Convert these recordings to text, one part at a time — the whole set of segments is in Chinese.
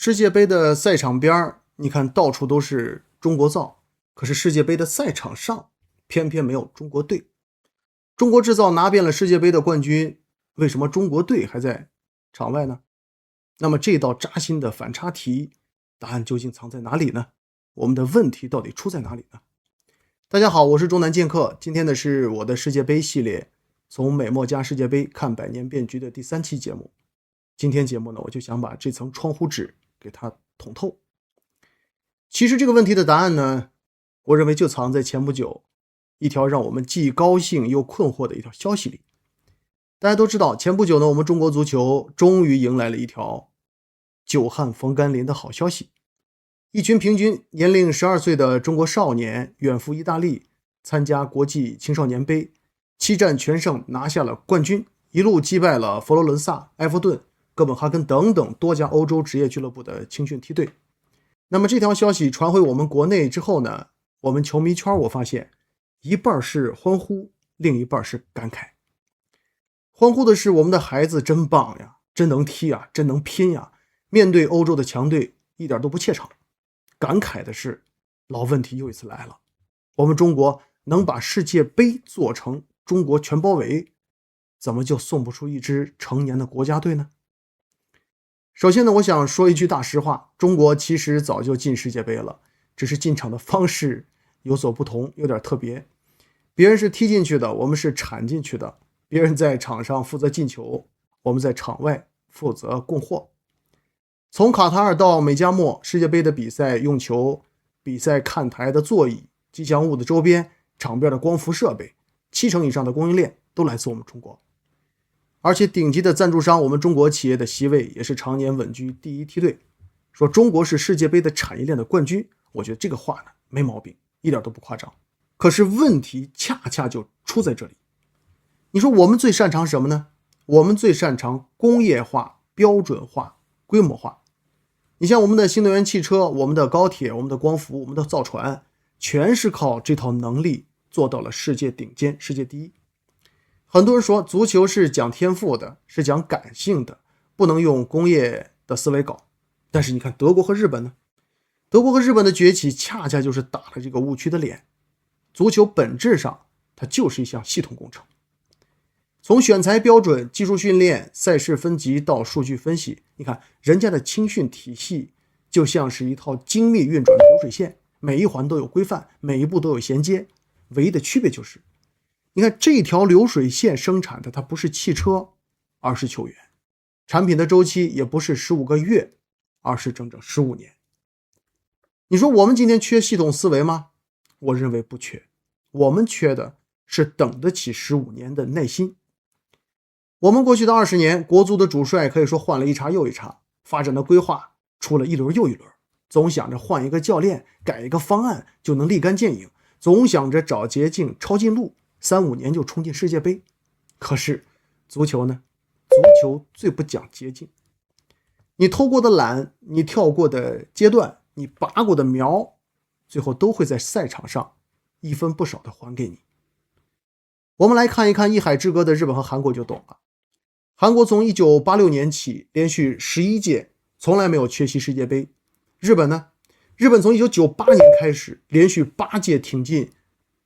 世界杯的赛场边你看到处都是中国造，可是世界杯的赛场上偏偏没有中国队。中国制造拿遍了世界杯的冠军，为什么中国队还在场外呢？那么这道扎心的反差题，答案究竟藏在哪里呢？我们的问题到底出在哪里呢？大家好，我是中南剑客，今天的是我的世界杯系列，从美墨加世界杯看百年变局的第3期节目。今天节目呢，我就想把这层窗户纸给它捅透。其实这个问题的答案呢，我认为就藏在前不久一条让我们既高兴又困惑的一条消息里。大家都知道，前不久呢，我们中国足球终于迎来了一条久旱逢甘霖的好消息。一群平均年龄12岁的中国少年远赴意大利参加国际青少年杯，7战全胜拿下了冠军，一路击败了佛罗伦萨、埃弗顿、哥本哈根等等多家欧洲职业俱乐部的青训梯队。那么这条消息传回我们国内之后呢，我们球迷圈我发现一半是欢呼，另一半是感慨。欢呼的是我们的孩子真棒呀，真能踢啊，真能拼呀，面对欧洲的强队一点都不怯场。感慨的是老问题又一次来了，我们中国能把世界杯做成中国全包围，怎么就送不出一支成年的国家队呢？首先呢，我想说一句大实话，中国其实早就进世界杯了，只是进场的方式有所不同，有点特别。别人是踢进去的，我们是铲进去的，别人在场上负责进球，我们在场外负责供货。从卡塔尔到美加墨，世界杯的比赛用球、比赛看台的座椅、吉祥物的周边、场边的光伏设备，70%以上的供应链都来自我们中国。而且顶级的赞助商，我们中国企业的席位也是常年稳居第一梯队。说中国是世界杯的产业链的冠军，我觉得这个话呢没毛病，一点都不夸张。可是问题恰恰就出在这里。你说我们最擅长什么呢？我们最擅长工业化、标准化、规模化。你像我们的新能源汽车、我们的高铁、我们的光伏、我们的造船，全是靠这套能力做到了世界顶尖、世界第一。很多人说足球是讲天赋的，是讲感性的，不能用工业的思维搞。但是你看德国和日本呢？德国和日本的崛起恰恰就是打了这个误区的脸。足球本质上它就是一项系统工程，从选材标准、技术训练、赛事分级到数据分析，你看人家的青训体系就像是一套精密运转的流水线，每一环都有规范，每一步都有衔接。唯一的区别就是你看这条流水线生产的它不是汽车，而是球员。产品的周期也不是15个月，而是整整15年。你说我们今天缺系统思维吗？我认为不缺，我们缺的是等得起15年的耐心。我们过去的20年，国足的主帅可以说换了一茬又一茬，发展的规划出了一轮又一轮，总想着换一个教练，改一个方案就能立竿见影，总想着找捷径抄近路，3-5年就冲进世界杯。可是足球呢？足球最不讲捷径。你偷过的懒，你跳过的阶段，你拔过的苗，最后都会在赛场上一分不少的还给你。我们来看一看一海之隔的日本和韩国就懂了。韩国从1986年起连续11届从来没有缺席世界杯。日本呢？日本从1998年开始连续8届挺进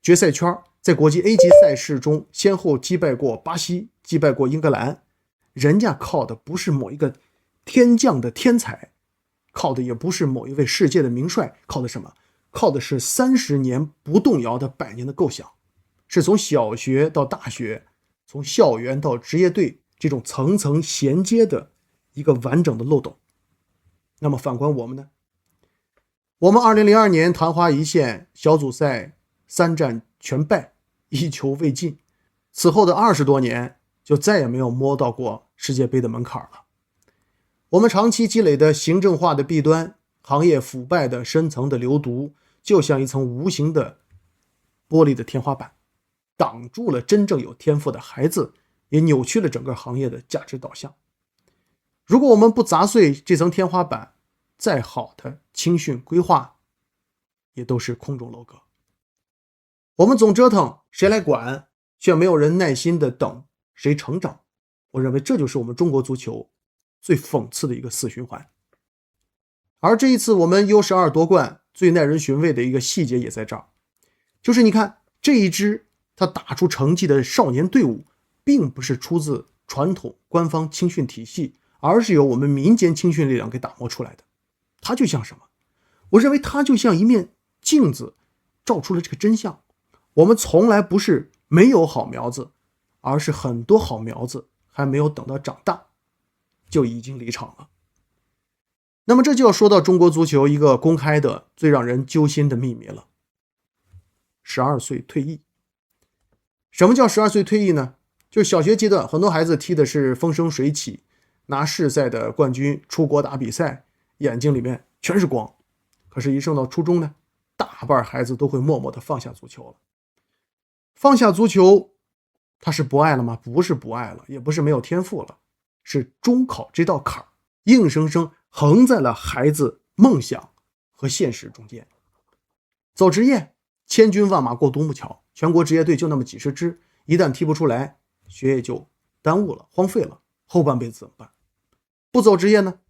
决赛圈，在国际 A 级赛事中先后击败过巴西，击败过英格兰。人家靠的不是某一个天降的天才，靠的也不是某一位世界的名帅，靠的什么？靠的是30年不动摇的100年的构想，是从小学到大学，从校园到职业队这种层层衔接的一个完整的漏斗。那么反观我们呢？我们2002年昙花一现，小组赛3战全败，一球未进，此后的20多年就再也没有摸到过世界杯的门槛了。我们长期积累的行政化的弊端，行业腐败的深层的流毒，就像一层无形的玻璃的天花板，挡住了真正有天赋的孩子，也扭曲了整个行业的价值导向。如果我们不砸碎这层天花板，再好的青训规划也都是空中楼阁。我们总折腾谁来管，却没有人耐心的等谁成长。我认为这就是我们中国足球最讽刺的一个死循环。而这一次我们 U12 夺冠最耐人寻味的一个细节也在这儿，就是你看这一支他打出成绩的少年队伍，并不是出自传统官方青训体系，而是由我们民间青训力量给打磨出来的。它就像什么？我认为它就像一面镜子，照出了这个真相。我们从来不是没有好苗子，而是很多好苗子还没有等到长大就已经离场了。那么这就要说到中国足球一个公开的最让人揪心的秘密了，12岁退役。什么叫12岁退役呢？就是小学阶段很多孩子踢的是风生水起，拿市赛的冠军出国打比赛，眼睛里面全是光。可是一升到初中呢，大半孩子都会默默地放下足球了。放下足球，他是不爱了吗？不是不爱了，也不是没有天赋了，是中考这道坎儿硬生生横在了孩子梦想和现实中间。走职业，千军万马过独木桥，全国职业队就那么几十支，一旦踢不出来，学业就耽误了，荒废了，后半辈子怎么办？不走职业呢？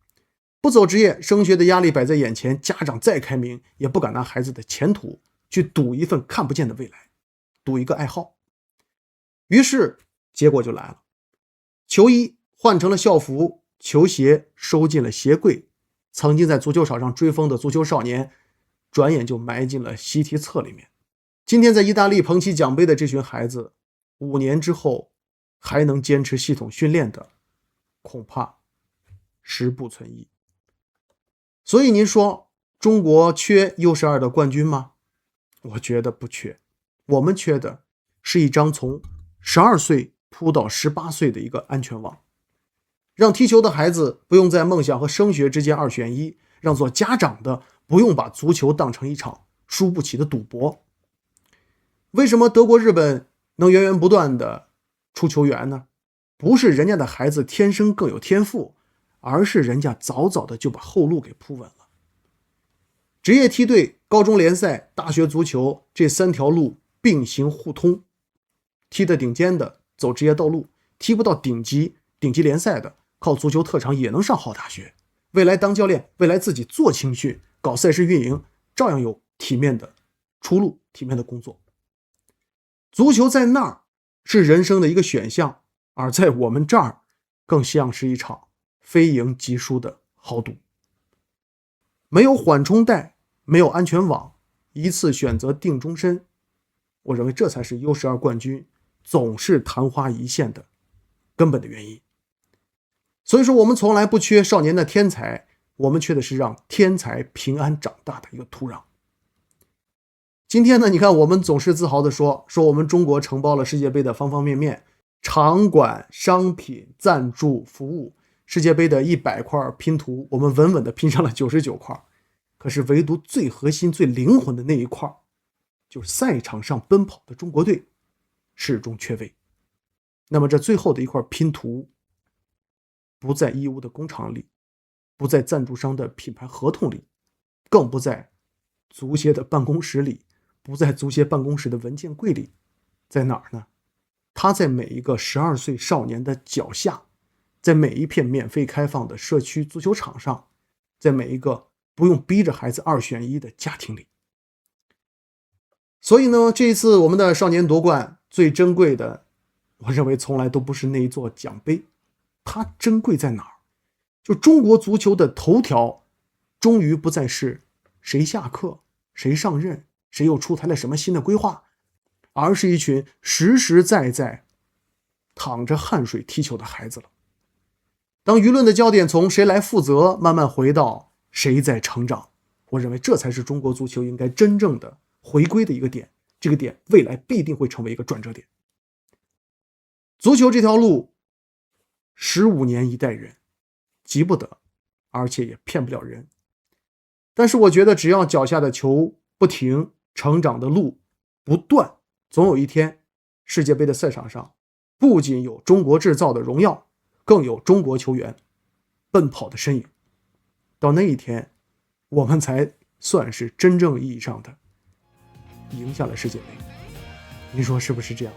不走职业，升学的压力摆在眼前，家长再开明也不敢拿孩子的前途去赌一份看不见的未来，赌一个爱好。于是结果就来了，球衣换成了校服，球鞋收进了鞋柜，曾经在足球场上追风的足球少年转眼就埋进了习题册里面。今天在意大利捧起奖杯的这群孩子，5年之后还能坚持系统训练的，恐怕实不存疑。所以您说中国缺 U12 的冠军吗？我觉得不缺，我们缺的是一张从12岁铺到18岁的一个安全网，让踢球的孩子不用在梦想和升学之间二选一，让做家长的不用把足球当成一场输不起的赌博。为什么德国、日本能源源不断的出球员呢？不是人家的孩子天生更有天赋，而是人家早早的就把后路给铺稳了。职业梯队、高中联赛、大学足球这3条路并行互通，踢得顶尖的走职业道路，踢不到顶级联赛的靠足球特长也能上好大学，未来当教练，未来自己做青训，搞赛事运营，照样有体面的出路，体面的工作。足球在那儿是人生的一个选项，而在我们这儿更像是一场非赢即输的豪赌。没有缓冲带，没有安全网，一次选择定终身，我认为这才是 U12 冠军总是昙花一现的根本的原因。所以说我们从来不缺少年的天才，我们缺的是让天才平安长大的一个土壤。今天呢，你看我们总是自豪地说我们中国承包了世界杯的方方面面，场馆、商品、赞助、服务，世界杯的100块拼图，我们稳稳地拼上了99块。可是唯独最核心、最灵魂的那一块，就是赛场上奔跑的中国队始终缺位。那么这最后的一块拼图，不在义乌的工厂里，不在赞助商的品牌合同里，更不在足协的办公室里，不在足协办公室的文件柜里，在哪儿呢？它在每一个12岁少年的脚下，在每一片免费开放的社区足球场上，在每一个不用逼着孩子二选一的家庭里。所以呢，这一次我们的少年夺冠最珍贵的，我认为从来都不是那一座奖杯，它珍贵在哪儿？就中国足球的头条终于不再是谁下课、谁上任、谁又出台了什么新的规划，而是一群实实在在淌着汗水踢球的孩子了。当舆论的焦点从谁来负责慢慢回到谁在成长，我认为这才是中国足球应该真正的回归的一个点，这个点未来必定会成为一个转折点。足球这条路15年一代人，急不得，而且也骗不了人。但是我觉得只要脚下的球不停，成长的路不断，总有一天世界杯的赛场上不仅有中国制造的荣耀，更有中国球员奔跑的身影。到那一天，我们才算是真正意义上的赢下了世界杯。你说是不是这样？